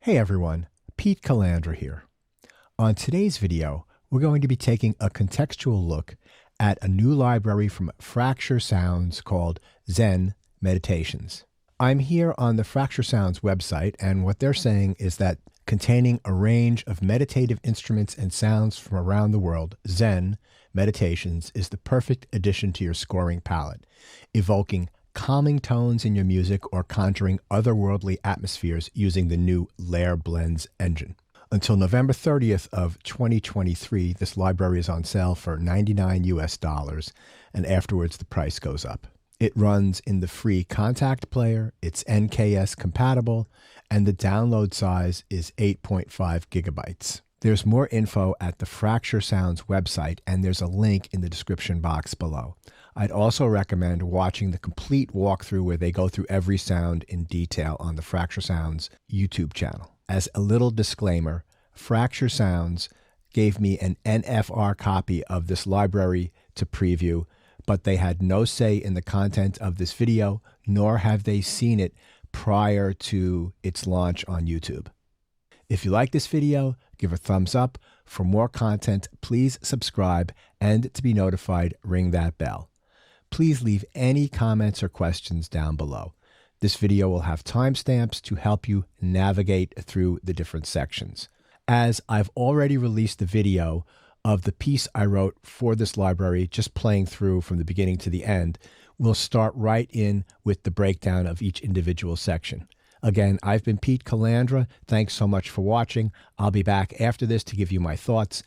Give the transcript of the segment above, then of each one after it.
Hey everyone, Pete Calandra here. On today's video, we're going to be taking a contextual look at a new library from Fracture Sounds called Zen Meditations. I'm here on the Fracture Sounds website, and what they're saying is that containing a range of meditative instruments and sounds from around the world, Zen Meditations is the perfect addition to your scoring palette, evoking calming tones in your music or conjuring otherworldly atmospheres using the new Layer Blends engine. Until November 30th of 2023, this library is on sale for $99 US, and afterwards the price goes up. It runs in the free Kontakt player, it's NKS compatible, and the download size is 8.5 gigabytes. There's more info at the Fracture Sounds website, and there's a link in the description box below. I'd also recommend watching the complete walkthrough where they go through every sound in detail on the Fracture Sounds YouTube channel. As a little disclaimer, Fracture Sounds gave me an NFR copy of this library to preview, but they had no say in the content of this video, nor have they seen it prior to its launch on YouTube. If you like this video, give a thumbs up. For more content, please subscribe, and to be notified, ring that bell. Please leave any comments or questions down below. This video will have timestamps to help you navigate through the different sections. As I've already released the video of the piece I wrote for this library, just playing through from the beginning to the end, we'll start right in with the breakdown of each individual section. Again, I've been Pete Calandra. Thanks so much for watching. I'll be back after this to give you my thoughts,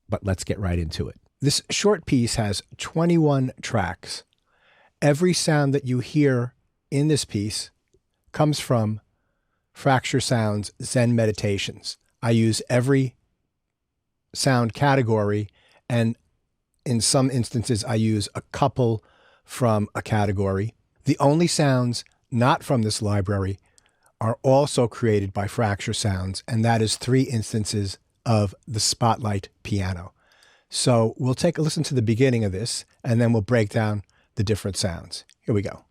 but let's get right into it. This short piece has 21 tracks. Every sound that you hear in this piece comes from Fracture Sounds Zen Meditations. I use every sound category, and in some instances I use a couple from a category. The only sounds not from this library are also created by Fracture Sounds, and that is 3 instances of the Spotlight piano. So we'll take a listen to the beginning of this, and then we'll break down the different sounds. Here we go.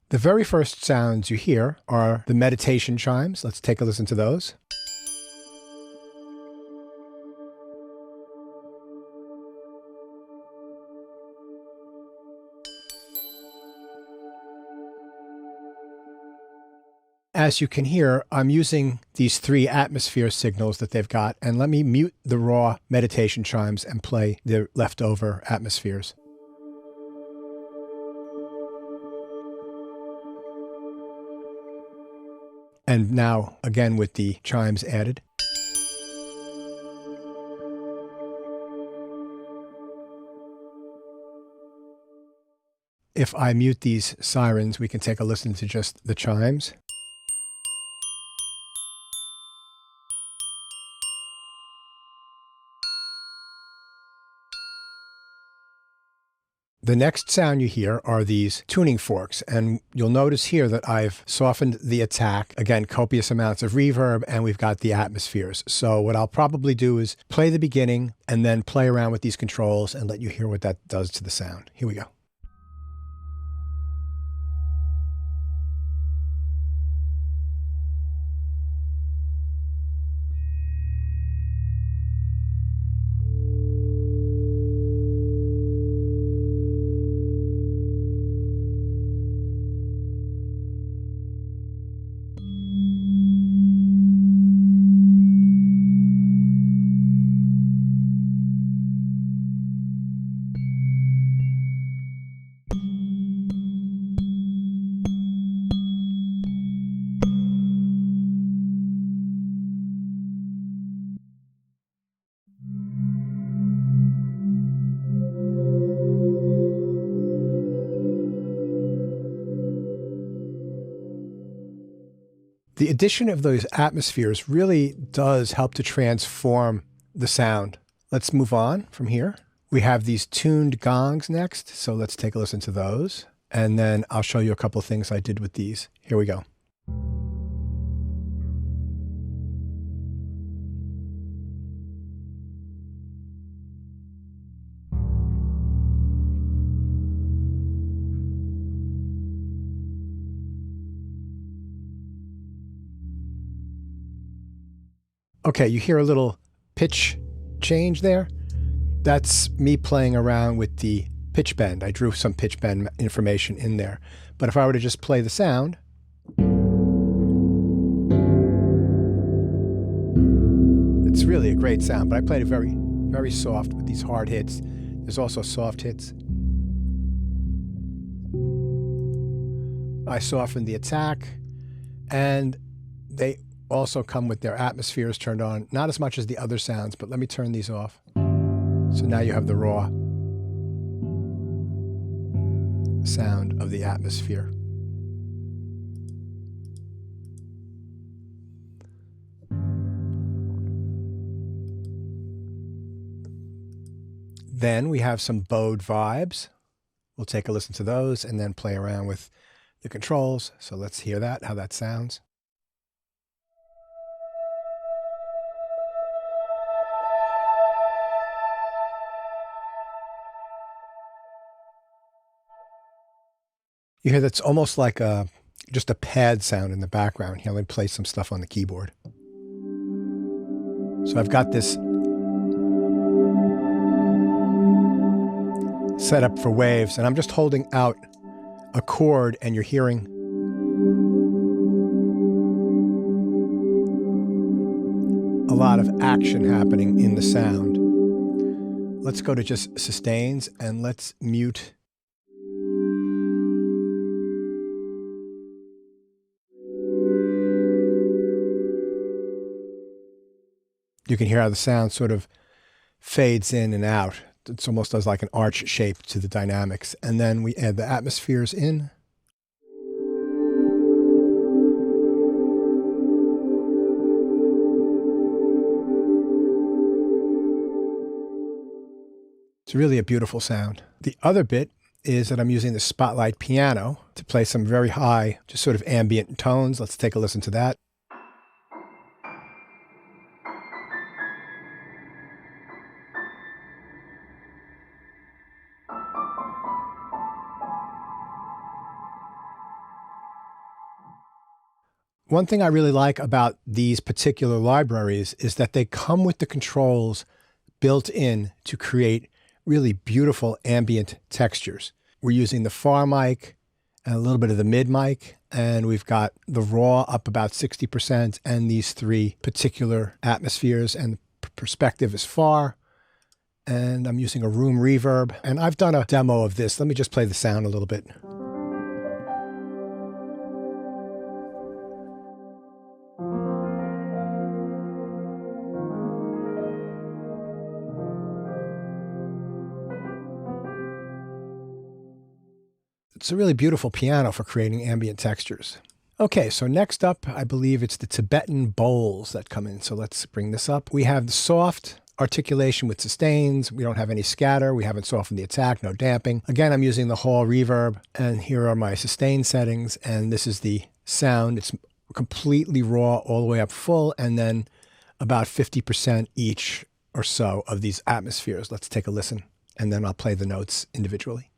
The very first sounds you hear are the meditation chimes. Let's take a listen to those. As you can hear, I'm using these 3 atmosphere signals that they've got, and let me mute the raw meditation chimes and play the leftover atmospheres. And now, again with the chimes added. If I mute these sirens, we can take a listen to just the chimes. The next sound you hear are these tuning forks, and you'll notice here that I've softened the attack. Again, copious amounts of reverb, and we've got the atmospheres. So what I'll probably do is play the beginning and then play around with these controls and let you hear what that does to the sound. Here we go. The addition of those atmospheres really does help to transform the sound. Let's move on from here. We have these tuned gongs next, so let's take a listen to those. And then I'll show you a couple of things I did with these. Here we go. Okay, you hear a little pitch change there? That's me playing around with the pitch bend. I drew some pitch bend information in there. But if I were to just play the sound, it's really a great sound, but I played it very, very soft with these hard hits. There's also soft hits. I softened the attack, and they also come with their atmospheres turned on. Not as much as the other sounds, but let me turn these off. So now you have the raw sound of the atmosphere. Then we have some bowed vibes. We'll take a listen to those and then play around with the controls. So let's hear that, how that sounds. You hear that's almost like just a pad sound in the background. Here, let me play some stuff on the keyboard. So I've got this set up for waves, and I'm just holding out a chord, and you're hearing a lot of action happening in the sound. Let's go to just sustains, and let's mute you can hear how the sound sort of fades in and out. It's almost does like an arch shape to the dynamics. And then we add the atmospheres in. It's really a beautiful sound. The other bit is that I'm using the Spotlight piano to play some very high, just sort of ambient tones. Let's take a listen to that. One thing I really like about these particular libraries is that they come with the controls built in to create really beautiful ambient textures. We're using the far mic and a little bit of the mid mic, and we've got the raw up about 60% and these three particular atmospheres, and the perspective is far. And I'm using a room reverb, and I've done a demo of this. Let me just play the sound a little bit. It's a really beautiful piano for creating ambient textures. Okay, so next up, I believe it's the Tibetan Bowls that come in. So let's bring this up. We have the soft articulation with sustains. We don't have any scatter. We haven't softened the attack, no damping. Again, I'm using the hall reverb, and here are my sustain settings, and this is the sound. It's completely raw all the way up full, and then about 50% each or so of these atmospheres. Let's take a listen, and then I'll play the notes individually.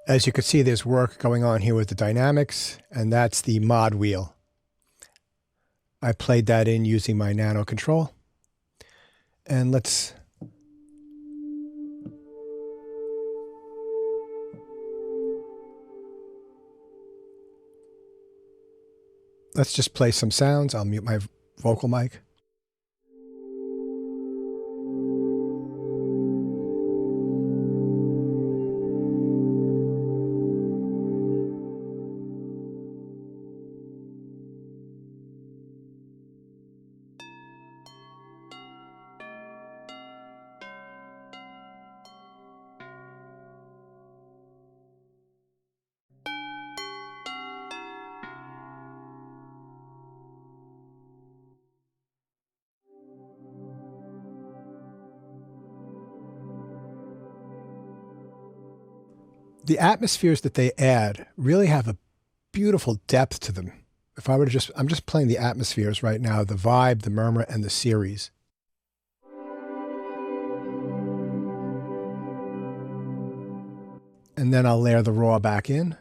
As you can see, there's work going on here with the dynamics, and that's the mod wheel. I played that in using my nano control. And let's just play some sounds. I'll mute my vocal mic. The atmospheres that they add really have a beautiful depth to them. If I were to I'm just playing the atmospheres right now, the vibe, the murmur, and the series. And then I'll layer the raw back in.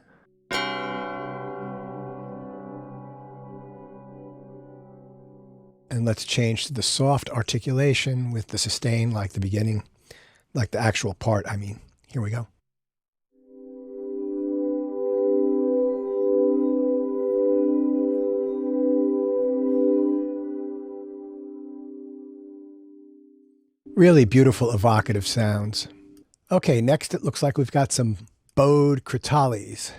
And let's change to the soft articulation with the sustain like the beginning, like the actual part, I mean. Here we go. Really beautiful, evocative sounds. Okay, next it looks like we've got some bowed Crotales.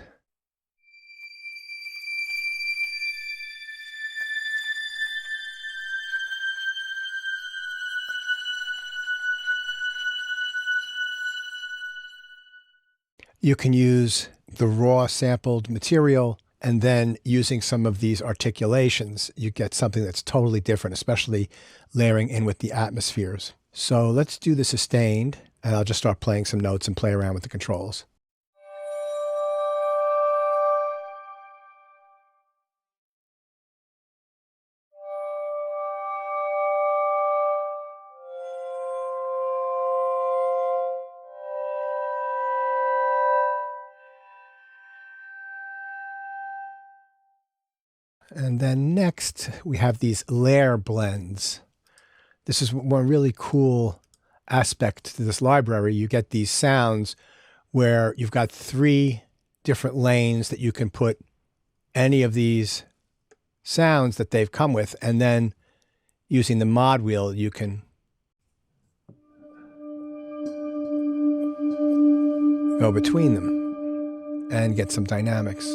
You can use the raw sampled material, and then using some of these articulations, you get something that's totally different, especially layering in with the atmospheres. So let's do the sustained, and I'll just start playing some notes and play around with the controls. And then next, we have these layer blends. This is one really cool aspect to this library. You get these sounds where you've got 3 different lanes that you can put any of these sounds that they've come with, and then using the mod wheel, you can go between them and get some dynamics.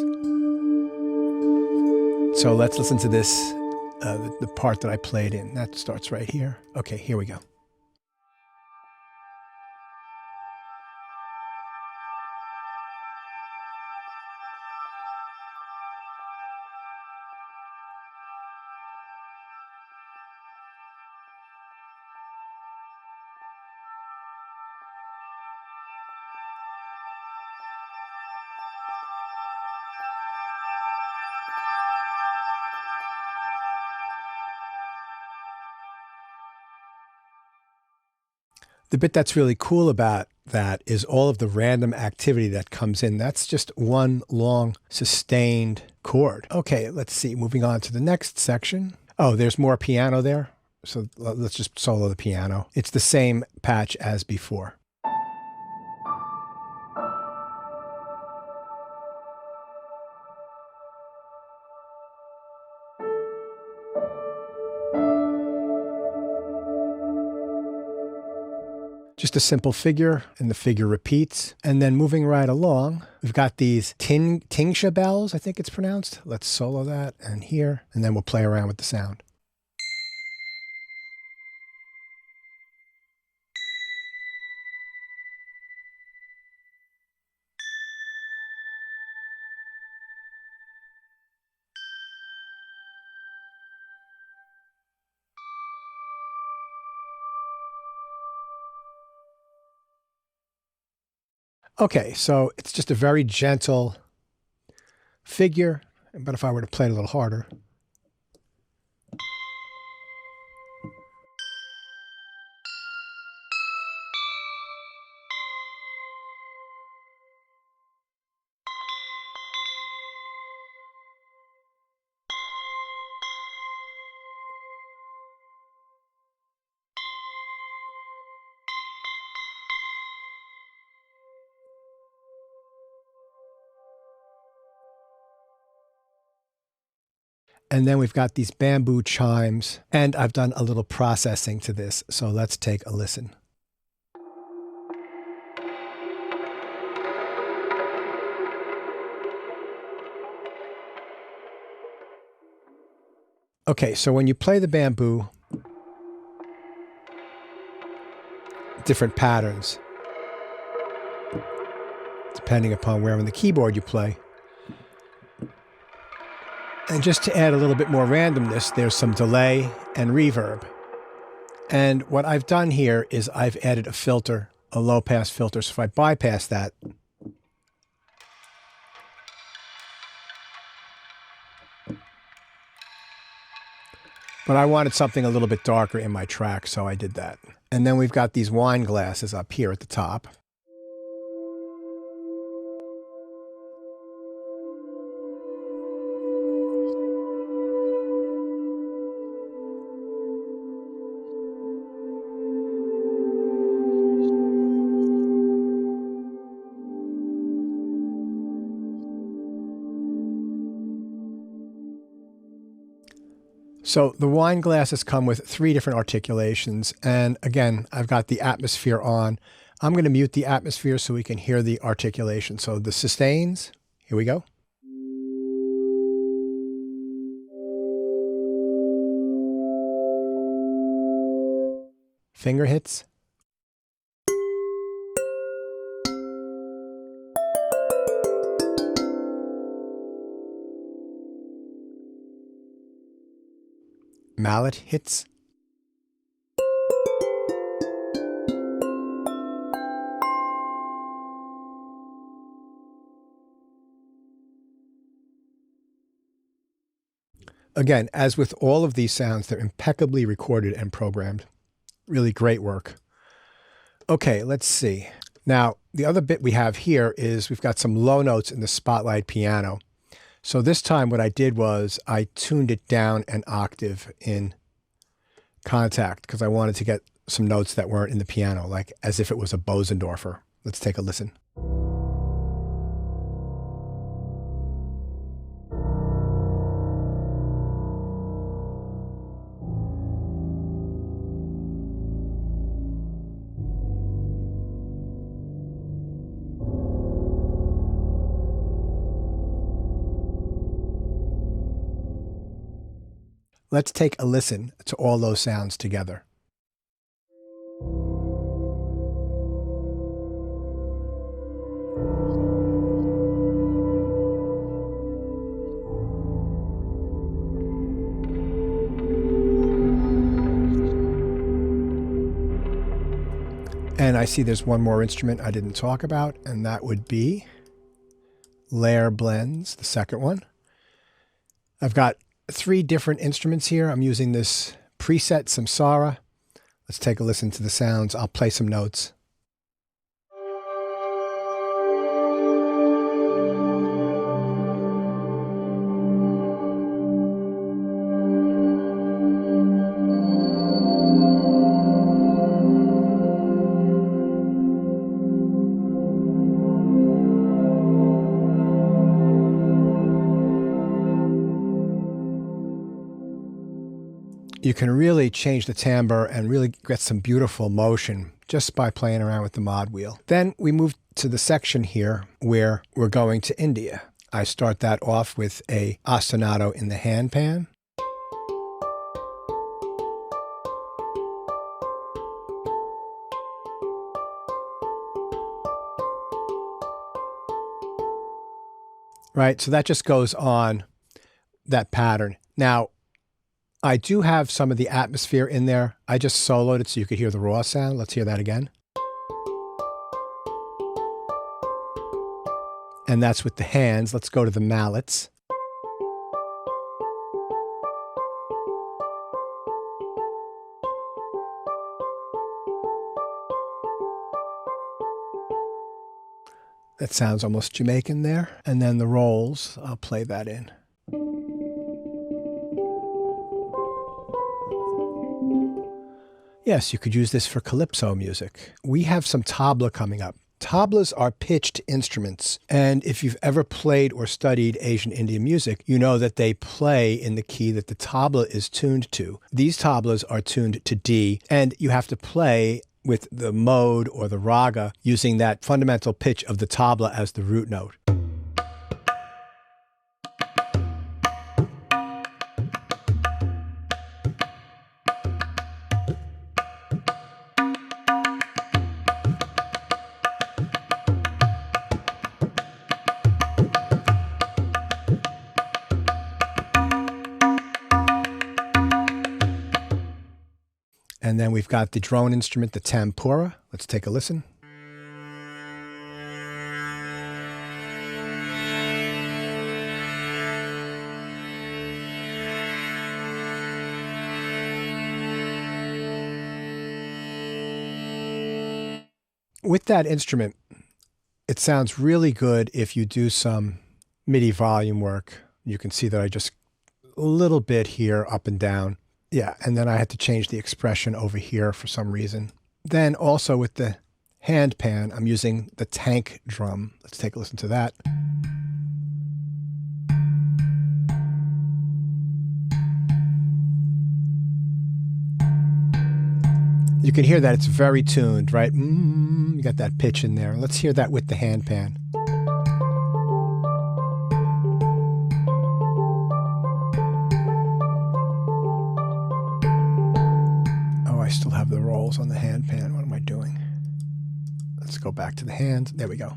So let's listen to this, the part that I played in. That starts right here. Okay, here we go. The bit that's really cool about that is all of the random activity that comes in. That's just one long sustained chord. Okay, let's see. Moving on to the next section. Oh, there's more piano there. So let's just solo the piano. It's the same patch as before. Just a simple figure, and the figure repeats. And then moving right along, we've got these Tingsha Bells, I think it's pronounced. Let's solo that and here, and then we'll play around with the sound. Okay, so it's just a very gentle figure, but if I were to play it a little harder. And then we've got these bamboo chimes, and I've done a little processing to this, so let's take a listen. Okay, so when you play the bamboo, different patterns, depending upon where on the keyboard you play. And just to add a little bit more randomness, there's some delay and reverb. And what I've done here is I've added a filter, a low-pass filter. So if I bypass that, But I wanted something a little bit darker in my track, so I did that. And then we've got these wine glasses up here at the top. So the wine glasses come with 3 different articulations. And again, I've got the atmosphere on. I'm going to mute the atmosphere so we can hear the articulation. So the sustains, here we go. Finger hits. Mallet hits. Again, as with all of these sounds, they're impeccably recorded and programmed. Really great work. Okay, let's see. Now, the other bit we have here is we've got some low notes in the Spotlight piano. So this time what I did was I tuned it down an octave in Kontakt because I wanted to get some notes that weren't in the piano, like as if it was a Bosendorfer. Let's take a listen. Let's take a listen to all those sounds together. And I see there's one more instrument I didn't talk about, and that would be layer blends, the second one. I've got 3 different instruments here. I'm using this preset Samsara. Let's take a listen to the sounds. I'll play some notes. You can really change the timbre and really get some beautiful motion just by playing around with the mod wheel. Then we move to the section here where we're going to India. I start that off with a ostinato in the handpan. Right, so that just goes on that pattern. Now, I do have some of the atmosphere in there. I just soloed it so you could hear the raw sound. Let's hear that again. And that's with the hands. Let's go to the mallets. That sounds almost Jamaican there. And then the rolls, I'll play that in. Yes, you could use this for calypso music. We have some tabla coming up. Tablas are pitched instruments, and if you've ever played or studied Asian Indian music, you know that they play in the key that the tabla is tuned to. These tablas are tuned to D, and you have to play with the mode or the raga using that fundamental pitch of the tabla as the root note. And then we've got the drone instrument, the Tampura. Let's take a listen. with that instrument, it sounds really good if you do some MIDI volume work. You can see that I just a little bit here up and down. Yeah, and then I had to change the expression over here for some reason. Then also with the hand pan, I'm using the tank drum. Let's take a listen to that. You can hear that it's very tuned, right? You got that pitch in there. Let's hear that with the hand pan. Oh, I still have the rolls on the hand pan. What am I doing? Let's go back to the hand. There we go.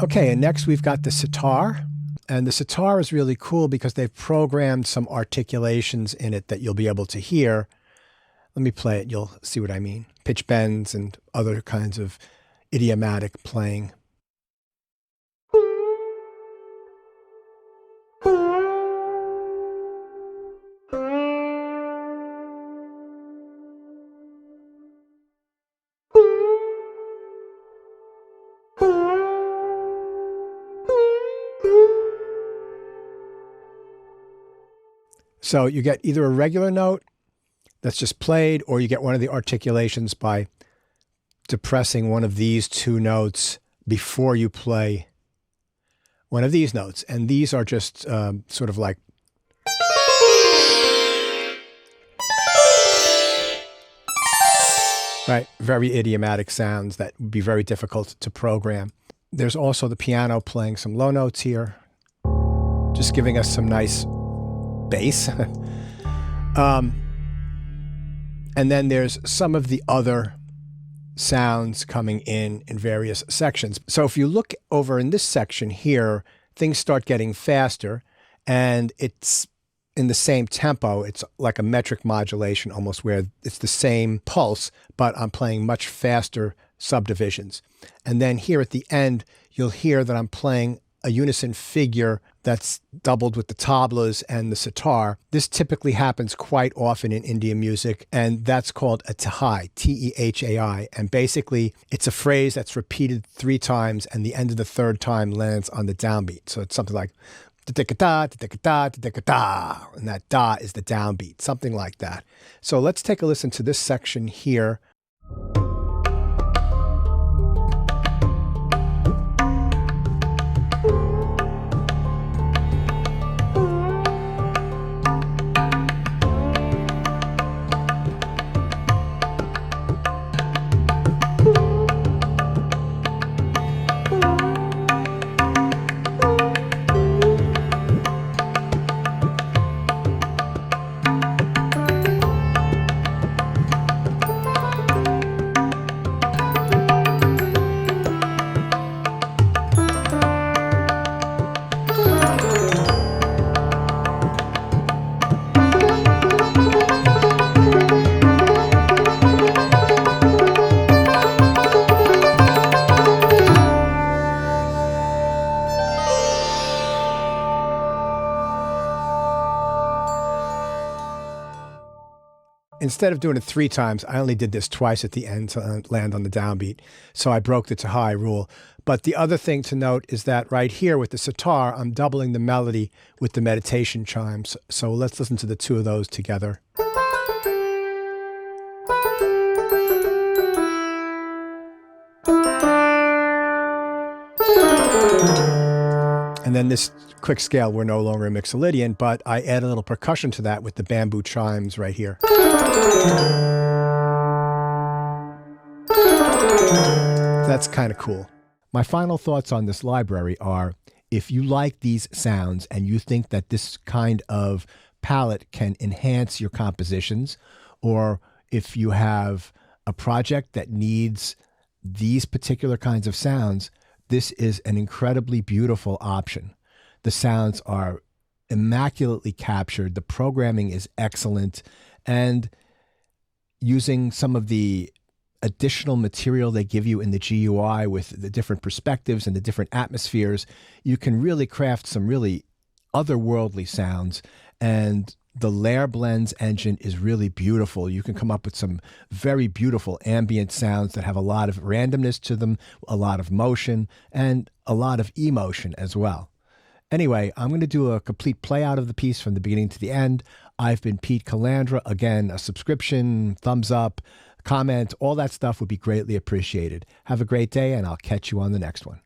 Okay, and next we've got the sitar. And the sitar is really cool because they've programmed some articulations in it that you'll be able to hear. Let me play it. You'll see what I mean. Pitch bends and other kinds of idiomatic playing. So you get either a regular note that's just played, or you get one of the articulations by depressing one of these two notes before you play one of these notes. And these are just sort of like right, very idiomatic sounds that would be very difficult to program. There's also the piano playing some low notes here, just giving us some nice bass. And then there's some of the other sounds coming in various sections. So if you look over in this section here, things start getting faster, and it's in the same tempo. It's like a metric modulation almost, where it's the same pulse, but I'm playing much faster subdivisions. And then here at the end, you'll hear that I'm playing a unison figure that's doubled with the tablas and the sitar. This typically happens quite often in Indian music, and that's called a tehai, T-E-H-A-I. And basically, it's a phrase that's repeated 3 times, and the end of the 3rd time lands on the downbeat. So it's something like da-da-da, da-da-da, da-da-da, and that da is the downbeat, something like that. So let's take a listen to this section here. Instead of doing it 3 times, I only did this twice at the end to land on the downbeat. So I broke the tehai rule. But the other thing to note is that right here with the sitar, I'm doubling the melody with the meditation chimes. So let's listen to the 2 of those together. And then this quick scale, we're no longer in Mixolydian, but I add a little percussion to that with the bamboo chimes right here. That's kind of cool. My final thoughts on this library are, if you like these sounds and you think that this kind of palette can enhance your compositions, or if you have a project that needs these particular kinds of sounds, this is an incredibly beautiful option. The sounds are immaculately captured. The programming is excellent. And using some of the additional material they give you in the GUI with the different perspectives and the different atmospheres, you can really craft some really otherworldly sounds. And the Layer Blends engine is really beautiful. You can come up with some very beautiful ambient sounds that have a lot of randomness to them, a lot of motion, and a lot of emotion as well. Anyway, I'm going to do a complete play out of the piece from the beginning to the end. I've been Pete Calandra. Again, a subscription, thumbs up, comment, all that stuff would be greatly appreciated. Have a great day, and I'll catch you on the next one.